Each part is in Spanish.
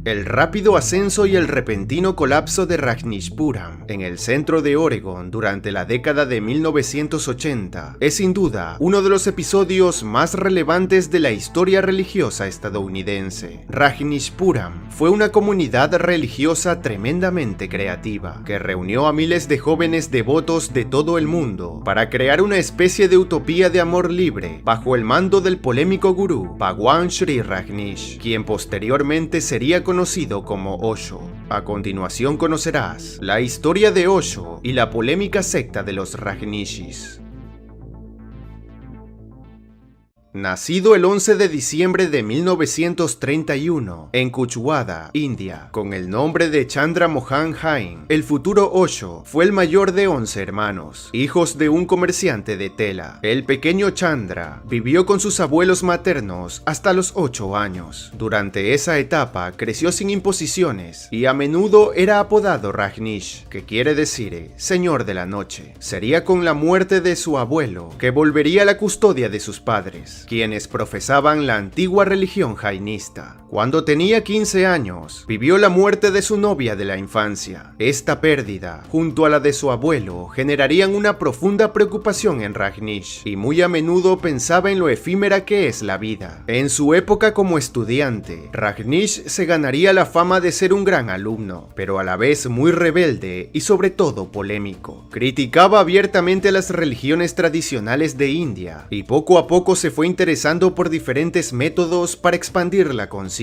El rápido ascenso y el repentino colapso de Rajneeshpuram en el centro de Oregon durante la década de 1980 es sin duda uno de los episodios más relevantes de la historia religiosa estadounidense. Rajneeshpuram fue una comunidad religiosa tremendamente creativa que reunió a miles de jóvenes devotos de todo el mundo para crear una especie de utopía de amor libre bajo el mando del polémico gurú Bhagwan Shree Rajneesh, quien posteriormente sería conocido como Osho. A continuación conocerás la historia de Osho y la polémica secta de los Rajneeshis. Nacido el 11 de diciembre de 1931 en Kuchwada, India, con el nombre de Chandra Mohan Jain, el futuro Osho fue el mayor de 11 hermanos, hijos de un comerciante de tela. El pequeño Chandra vivió con sus abuelos maternos hasta los 8 años. Durante esa etapa creció sin imposiciones y a menudo era apodado Rajneesh, que quiere decir Señor de la Noche. Sería con la muerte de su abuelo que volvería a la custodia de sus padres, quienes profesaban la antigua religión jainista. Cuando tenía 15 años, vivió la muerte de su novia de la infancia. Esta pérdida, junto a la de su abuelo, generarían una profunda preocupación en Rajneesh, y muy a menudo pensaba en lo efímera que es la vida. En su época como estudiante, Rajneesh se ganaría la fama de ser un gran alumno, pero a la vez muy rebelde y sobre todo polémico. Criticaba abiertamente las religiones tradicionales de India, y poco a poco se fue interesando por diferentes métodos para expandir la conciencia.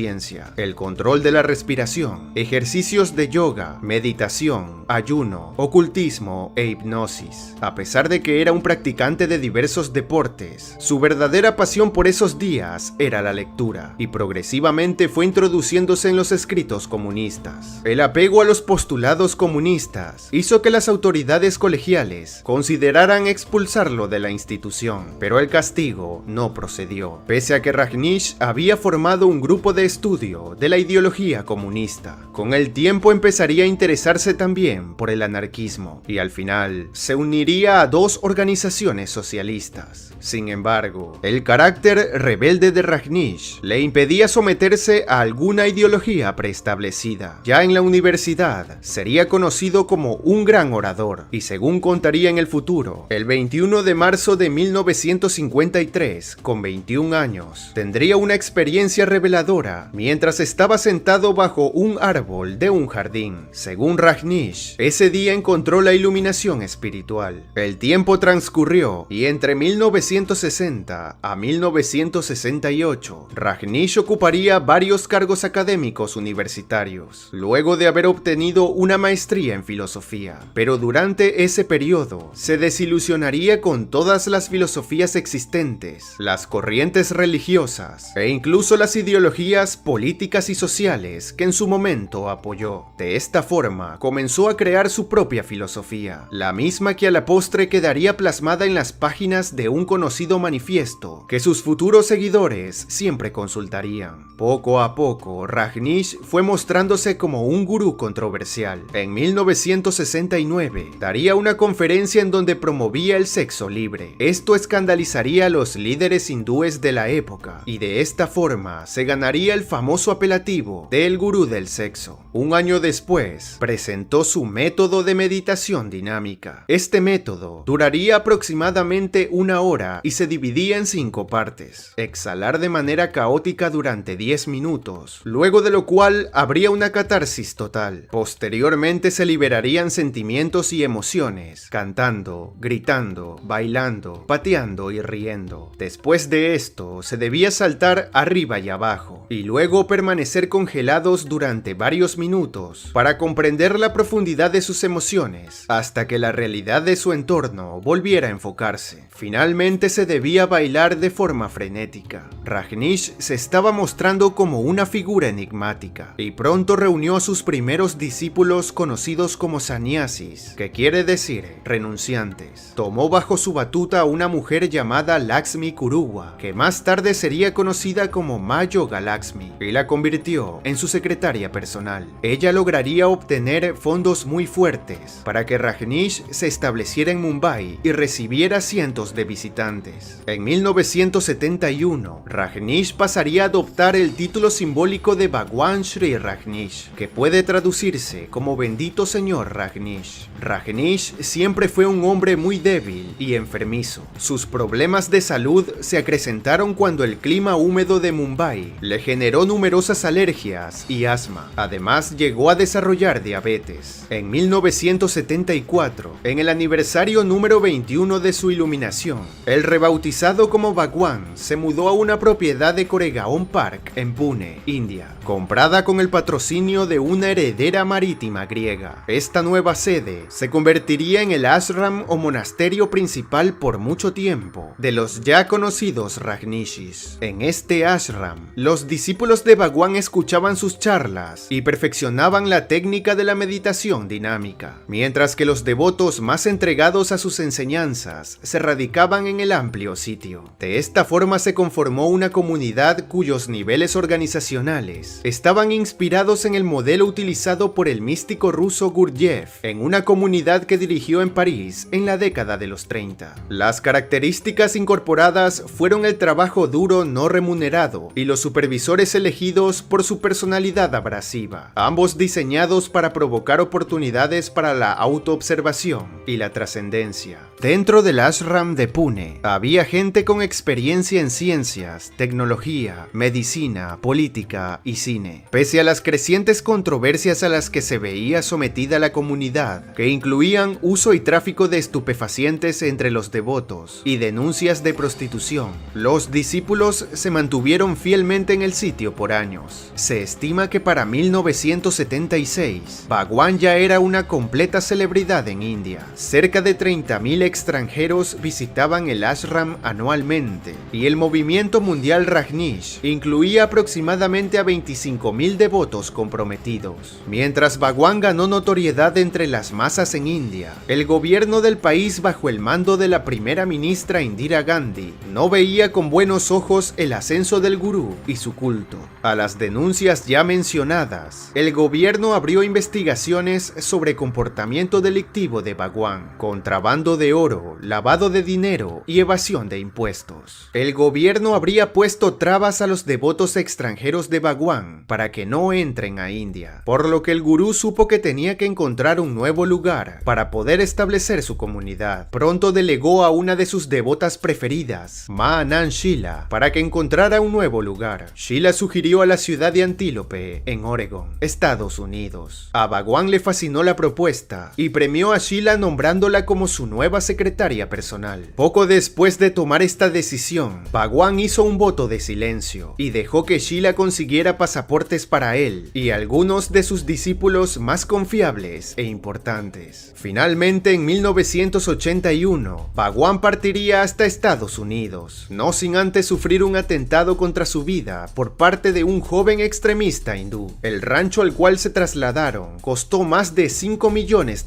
El control de la respiración, ejercicios de yoga, meditación, ayuno, ocultismo e hipnosis. A pesar de que era un practicante de diversos deportes, su verdadera pasión por esos días era la lectura, y progresivamente fue introduciéndose en los escritos comunistas. El apego a los postulados comunistas hizo que las autoridades colegiales consideraran expulsarlo de la institución, pero el castigo no procedió, pese a que Rajneesh había formado un grupo de estudio de la ideología comunista. Con el tiempo empezaría a interesarse también por el anarquismo y al final se uniría a 2 organizaciones socialistas. Sin embargo, el carácter rebelde de Rajneesh le impedía someterse a alguna ideología preestablecida. Ya en la universidad sería conocido como un gran orador y, según contaría en el futuro, el 21 de marzo de 1953, con 21 años, tendría una experiencia reveladora mientras estaba sentado bajo un árbol de un jardín. Según Rajneesh, ese día encontró la iluminación espiritual. El tiempo transcurrió y entre 1960 a 1968, Rajneesh ocuparía varios cargos académicos universitarios, luego de haber obtenido una maestría en filosofía. Pero durante ese periodo, se desilusionaría con todas las filosofías existentes, las corrientes religiosas e incluso las ideologías políticas y sociales que en su momento apoyó. De esta forma, comenzó a crear su propia filosofía, la misma que a la postre quedaría plasmada en las páginas de un conocido manifiesto que sus futuros seguidores siempre consultarían. Poco a poco, Rajneesh fue mostrándose como un gurú controversial. En 1969, daría una conferencia en donde promovía el sexo libre. Esto escandalizaría a los líderes hindúes de la época, y de esta forma se ganaría el famoso apelativo de el gurú del sexo. Un año después, presentó su método de meditación dinámica. Este método duraría aproximadamente 1 hora y se dividía en 5 partes. Exhalar de manera caótica durante 10 minutos, luego de lo cual habría una catarsis total. Posteriormente se liberarían sentimientos y emociones, cantando, gritando, bailando, pateando y riendo. Después de esto, se debía saltar arriba y abajo, y luego permanecer congelados durante varios minutos para comprender la profundidad de sus emociones, hasta que la realidad de su entorno volviera a enfocarse. Finalmente se debía bailar de forma frenética. Rajneesh se estaba mostrando como una figura enigmática, y pronto reunió a sus primeros discípulos conocidos como sannyasis, que quiere decir renunciantes. Tomó bajo su batuta a una mujer llamada Lakshmi Kurup Puruwa, que más tarde sería conocida como Mayoga Laxmi, y la convirtió en su secretaria personal. Ella lograría obtener fondos muy fuertes para que Rajneesh se estableciera en Mumbai y recibiera cientos de visitantes. En 1971, Rajneesh pasaría a adoptar el título simbólico de Bhagwan Shree Rajneesh, que puede traducirse como bendito señor Rajneesh. Rajneesh siempre fue un hombre muy débil y enfermizo. Sus problemas de salud se acrecentaron cuando el clima húmedo de Mumbai le generó numerosas alergias y asma. Además, llegó a desarrollar diabetes. En 1974, en el aniversario número 21 de su iluminación, el rebautizado como Bhagwan se mudó a una propiedad de Koregaon Park en Pune, India, comprada con el patrocinio de una heredera marítima griega. Esta nueva sede se convertiría en el ashram o monasterio principal por mucho tiempo de los ya conocidos Rajneeshis. En este ashram, los discípulos de Bhagwan escuchaban sus charlas y perfeccionaban la técnica de la meditación dinámica, mientras que los devotos más entregados a sus enseñanzas se radicaban en el amplio sitio. De esta forma se conformó una comunidad cuyos niveles organizacionales estaban inspirados en el modelo utilizado por el místico ruso Gurdjieff en una comunidad que dirigió en París en la década de los 30. Las características incorporadas fueron el trabajo duro no remunerado y los supervisores elegidos por su personalidad abrasiva, ambos diseñados para provocar oportunidades para la autoobservación y la trascendencia. Dentro del ashram de Pune había gente con experiencia en ciencias, tecnología, medicina, política y cine. Pese a las crecientes controversias a las que se veía sometida la comunidad, que incluían uso y tráfico de estupefacientes entre los devotos y denuncias de prostitución, los discípulos se mantuvieron fielmente en el sitio por años. Se estima que para 1976, Bhagwan ya era una completa celebridad en India. Cerca de 30.000 extranjeros visitaban el ashram anualmente, y el movimiento mundial Rajneesh incluía aproximadamente a 25.000 devotos comprometidos. Mientras Bhagwan ganó notoriedad entre las masas en India, el gobierno del país bajo el mando de la primera ministra Indira Gandhi no veía con buenos ojos el ascenso del gurú y su culto. A las denuncias ya mencionadas, el gobierno abrió investigaciones sobre comportamiento delictivo de Bhagwan, contrabando de oro, lavado de dinero y evasión de impuestos. El gobierno habría puesto trabas a los devotos extranjeros de Bhagwan para que no entren a India, por lo que el gurú supo que tenía que encontrar un nuevo lugar para poder establecer su comunidad. Pronto delegó a una de sus devotas preferidas, Ma Anand Sheela, para que encontrara un nuevo lugar. Sheela sugirió a la ciudad de Antílope, en Oregon, Estados Unidos. A Bhagwan le fascinó la propuesta y premió a Sheela nombrándola como su nueva secretaria personal. Poco después de tomar esta decisión, Bhagwan hizo un voto de silencio y dejó que Sheela consiguiera pasaportes para él y algunos de sus discípulos más confiables e importantes. Finalmente, en 1981, Bhagwan partiría hasta Estados Unidos, no sin antes sufrir un atentado contra su vida por parte de un joven extremista hindú. El rancho al cual se trasladaron costó más de $5 millones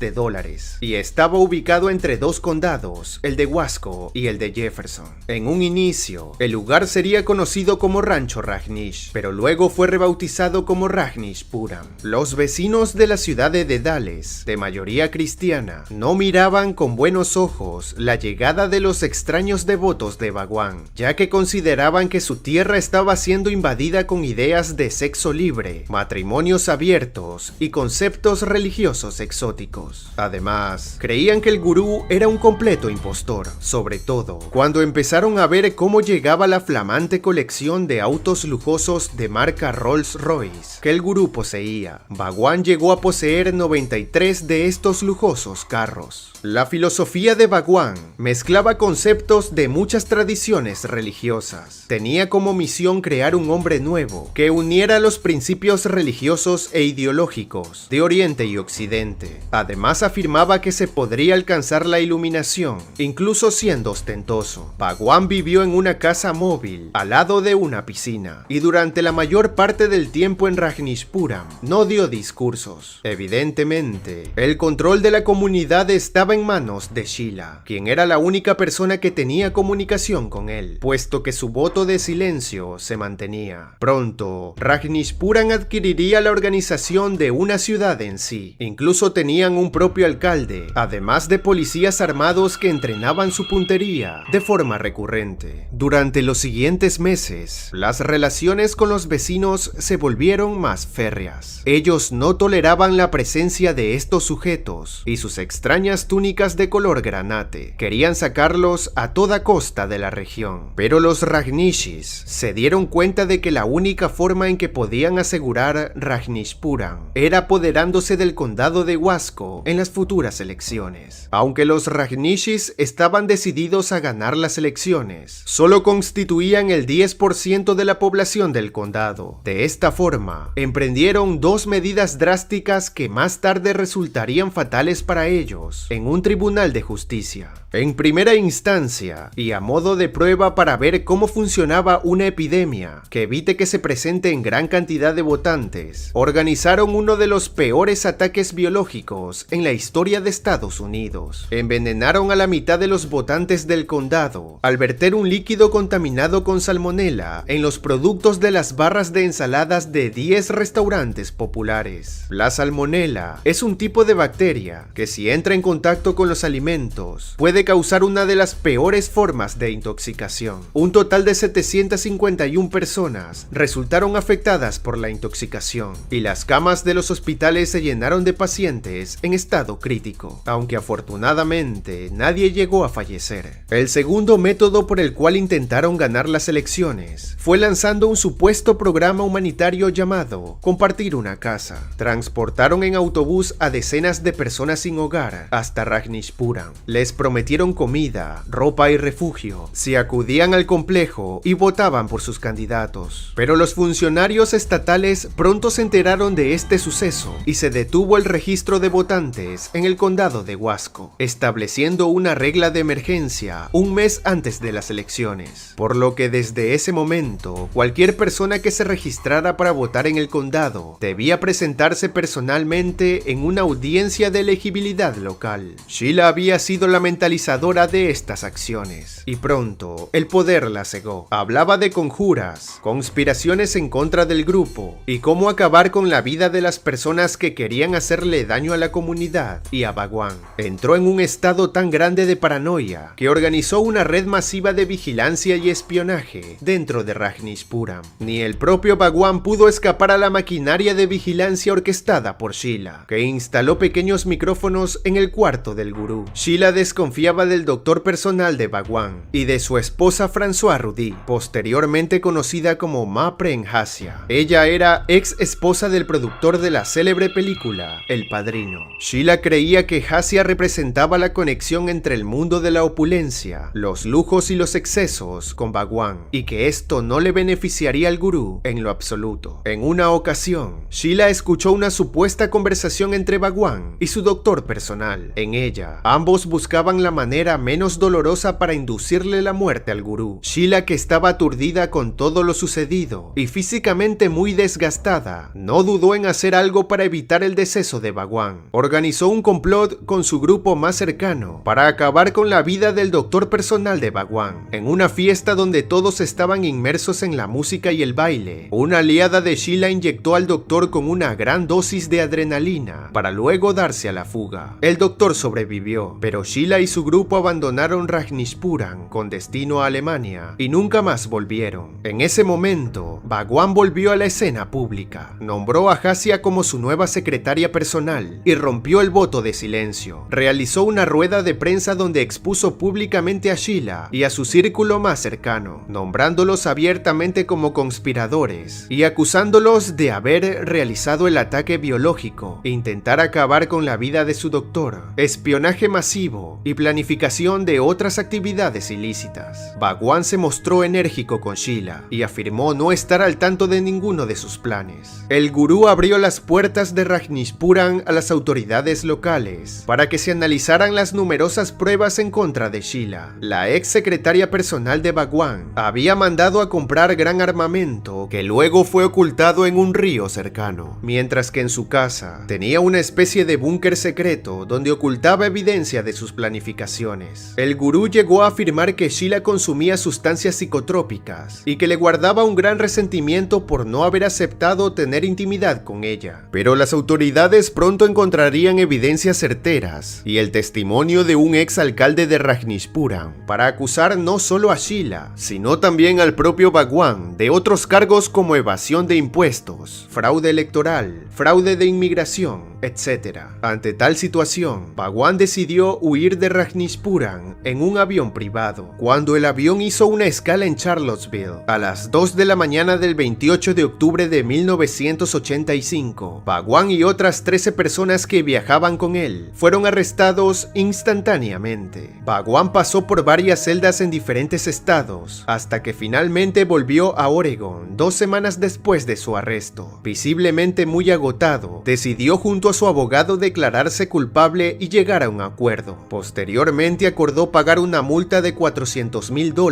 y estaba ubicado entre dos condados, el de Wasco y el de Jefferson. En un inicio, el lugar sería conocido como Rancho Rajneesh, pero luego fue rebautizado como Rajneeshpuram. Los vecinos de la ciudad de Dedales, de mayoría cristiana, no miraban con buenos ojos la llegada de los extraños devotos de Bhagwan, ya que consideraban que su tierra estaba siendo invadida con ideas de sexo libre, matrimonios abiertos y conceptos religiosos exóticos. Además, creían que el gurú era un completo impostor, sobre todo cuando empezaron a ver cómo llegaba la flamante colección de autos lujosos de marca Rolls-Royce que el gurú poseía. Bhagwan llegó a poseer 93 de estos lujosos carros. La filosofía de Bhagwan mezclaba conceptos de muchas tradiciones religiosas. Tenía como misión crear un hombre nuevo que uniera los principios religiosos e ideológicos de Oriente y Occidente. Además, afirmaba que se podría alcanzar la iluminación, incluso siendo ostentoso. Bhagwan vivió en una casa móvil, al lado de una piscina, y durante la mayor parte del tiempo en Rajneeshpuram no dio discursos. Evidentemente, el control de la comunidad estaba en manos de Sheela, quien era la única persona que tenía comunicación relación con él, puesto que su voto de silencio se mantenía. Pronto, Rajneeshpuram adquiriría la organización de una ciudad en sí. Incluso tenían un propio alcalde, además de policías armados que entrenaban su puntería de forma recurrente. Durante los siguientes meses, las relaciones con los vecinos se volvieron más férreas. Ellos no toleraban la presencia de estos sujetos y sus extrañas túnicas de color granate. Querían sacarlos a toda costa de la región. Pero los Rajneeshis se dieron cuenta de que la única forma en que podían asegurar Rajneeshpuram era apoderándose del condado de Huasco en las futuras elecciones. Aunque los Rajneeshis estaban decididos a ganar las elecciones, solo constituían el 10% de la población del condado. De esta forma, emprendieron dos medidas drásticas que más tarde resultarían fatales para ellos en un tribunal de justicia. En primera instancia, y a modo de prueba para ver cómo funcionaba una epidemia que evite que se presente en gran cantidad de votantes, organizaron uno de los peores ataques biológicos en la historia de Estados Unidos. Envenenaron a la mitad de los votantes del condado al verter un líquido contaminado con salmonela en los productos de las barras de ensaladas de 10 restaurantes populares. La salmonela es un tipo de bacteria que, si entra en contacto con los alimentos, puede causar una de las peores formas de intoxicación. Un total de 751 personas resultaron afectadas por la intoxicación y las camas de los hospitales se llenaron de pacientes en estado crítico, aunque afortunadamente nadie llegó a fallecer. El segundo método por el cual intentaron ganar las elecciones fue lanzando un supuesto programa humanitario llamado Compartir una casa. Transportaron en autobús a decenas de personas sin hogar hasta Rajneeshpuram. Les prometieron comida, ropa y refugio si acudían al complejo y votaban por sus candidatos. Pero los funcionarios estatales pronto se enteraron de este suceso y se detuvo el registro de votantes en el condado de Huasco, estableciendo una regla de emergencia un mes antes de las elecciones, por lo que desde ese momento cualquier persona que se registrara para votar en el condado debía presentarse personalmente en una audiencia de elegibilidad local. Sheila había sido la mentalizadora de estas acciones y pronto el poder la cegó. Hablaba de conjuras, conspiraciones en contra del grupo y cómo acabar con la vida de las personas que querían hacerle daño a la comunidad y a Bhagwan. Entró en un estado tan grande de paranoia que organizó una red masiva de vigilancia y espionaje dentro de Rajneeshpuram. Ni el propio Bhagwan pudo escapar a la maquinaria de vigilancia orquestada por Sheila, que instaló pequeños micrófonos en el cuarto del gurú. Sheila desconfiaba del doctor personal de Bhagwan y de su esposa François Rudy, posteriormente conocida como Ma Prem Hassia. Ella era ex esposa del productor de la célebre película El Padrino. Sheila creía que Hassia representaba la conexión entre el mundo de la opulencia, los lujos y los excesos con Bhagwan, y que esto no le beneficiaría al gurú en lo absoluto. En una ocasión, Sheila escuchó una supuesta conversación entre Bhagwan y su doctor personal. En ella, ambos buscaban la manera menos dolorosa para inducirle la muerte al gurú. Sheila, que estaba aturdida con todo lo sucedido y físicamente muy desgastada, no dudó en hacer algo para evitar el deceso de Bhagwan. Organizó un complot con su grupo más cercano para acabar con la vida del doctor personal de Bhagwan. En una fiesta donde todos estaban inmersos en la música y el baile, una aliada de Sheila inyectó al doctor con una gran dosis de adrenalina para luego darse a la fuga. El doctor sobrevivió, pero Sheila y su grupo abandonaron Rajneeshpuram con destino a Alemania y nunca más volvieron. En ese momento, Bhagwan volvió a la escena pública, nombró a Hassia como su nueva secretaria personal y rompió el voto de silencio. Realizó una rueda de prensa donde expuso públicamente a Sheila y a su círculo más cercano, nombrándolos abiertamente como conspiradores y acusándolos de haber realizado el ataque biológico e intentar acabar con la vida de su doctor, espionaje masivo y planificación de otras actividades ilícitas. Bhagwan se mostró enérgico con Sheila y afirmó no estar al tanto de ninguno de sus planes. El gurú abrió las puertas de Rajneeshpuram a las autoridades locales para que se analizaran las numerosas pruebas en contra de Sheila. La ex secretaria personal de Bhagwan había mandado a comprar gran armamento que luego fue ocultado en un río cercano, mientras que en su casa tenía una especie de búnker secreto donde ocultaba evidencia de sus planificaciones. El gurú llegó a afirmar que que Sheila consumía sustancias psicotrópicas y que le guardaba un gran resentimiento por no haber aceptado tener intimidad con ella. Pero las autoridades pronto encontrarían evidencias certeras y el testimonio de un ex alcalde de Rajneeshpuram para acusar no solo a Sheila, sino también al propio Bhagwan de otros cargos como evasión de impuestos, fraude electoral, fraude de inmigración, etc. Ante tal situación, Bhagwan decidió huir de Rajneeshpuram en un avión privado. Cuando el avión hizo una escala en Charlottesville a las 2 de la mañana del 28 de octubre de 1985, Bhagwan y otras 13 personas que viajaban con él fueron arrestados instantáneamente. Bhagwan pasó por varias celdas en diferentes estados hasta que finalmente volvió a Oregon 2 semanas después de su arresto. Visiblemente muy agotado, decidió junto a su abogado declararse culpable y llegar a un acuerdo. Posteriormente acordó pagar una multa de $400,000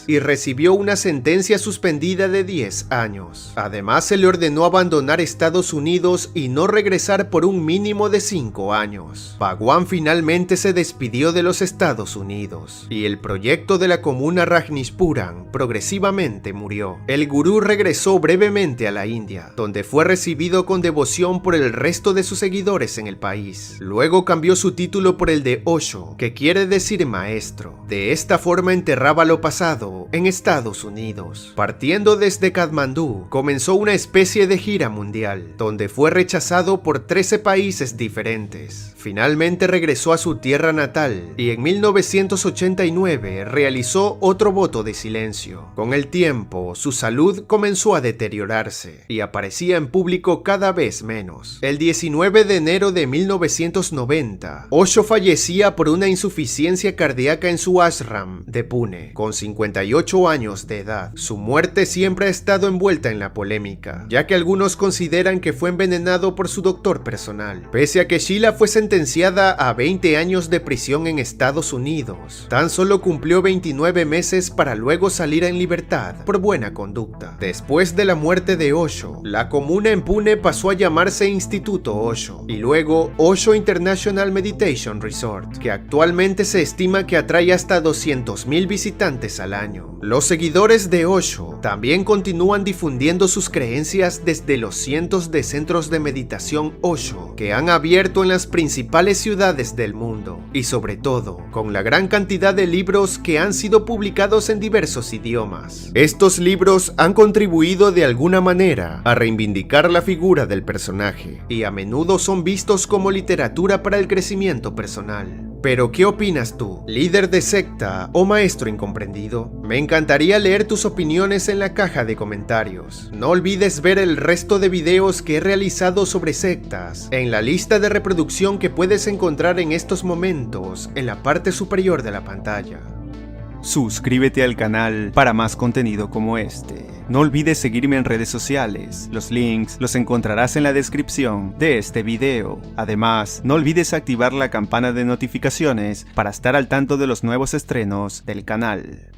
y recibió una sentencia suspendida de 10 años. Además, se le ordenó abandonar Estados Unidos y no regresar por un mínimo de 5 años. Bhagwan finalmente se despidió de los Estados Unidos y el proyecto de la comuna Rajneeshpuram progresivamente murió. El gurú regresó brevemente a la India, donde fue recibido con devoción por el resto de sus seguidores en el país. Luego cambió su título por el de Osho, que quiere decir maestro. De esta forma enterraba lo pasado en Estados Unidos. Partiendo desde Katmandú, comenzó una especie de gira mundial, donde fue rechazado por 13 países diferentes. Finalmente regresó a su tierra natal y en 1989 realizó otro voto de silencio. Con el tiempo, su salud comenzó a deteriorarse y aparecía en público cada vez menos. El 19 de enero de 1990, Osho fallecía por una insuficiencia cardíaca en su ashram de Pune, con 58 años de edad. Su muerte siempre ha estado envuelta en la polémica, ya que algunos consideran que fue envenenado por su doctor personal. Pese a que Sheila fue sentenciada a 20 años de prisión en Estados Unidos, tan solo cumplió 29 meses para luego salir en libertad por buena conducta. Después de la muerte de Osho, la comuna en Pune pasó a llamarse Instituto Osho y luego Osho International Meditation Resort, que actualmente se estima que atrae hasta 200,000 visitantes al año. Los seguidores de Osho también continúan difundiendo sus creencias desde los cientos de centros de meditación Osho que han abierto en las principales ciudades del mundo y sobre todo con la gran cantidad de libros que han sido publicados en diversos idiomas. Estos libros han contribuido de alguna manera a reivindicar la figura del personaje y a menudo son vistos como literatura para el crecimiento personal. Pero, ¿qué opinas tú, líder de secta o maestro incomprendido? Me encantaría leer tus opiniones en la caja de comentarios. No olvides ver el resto de videos que he realizado sobre sectas en la lista de reproducción que puedes encontrar en estos momentos en la parte superior de la pantalla. Suscríbete al canal para más contenido como este. No olvides seguirme en redes sociales, los links los encontrarás en la descripción de este video. Además, no olvides activar la campana de notificaciones para estar al tanto de los nuevos estrenos del canal.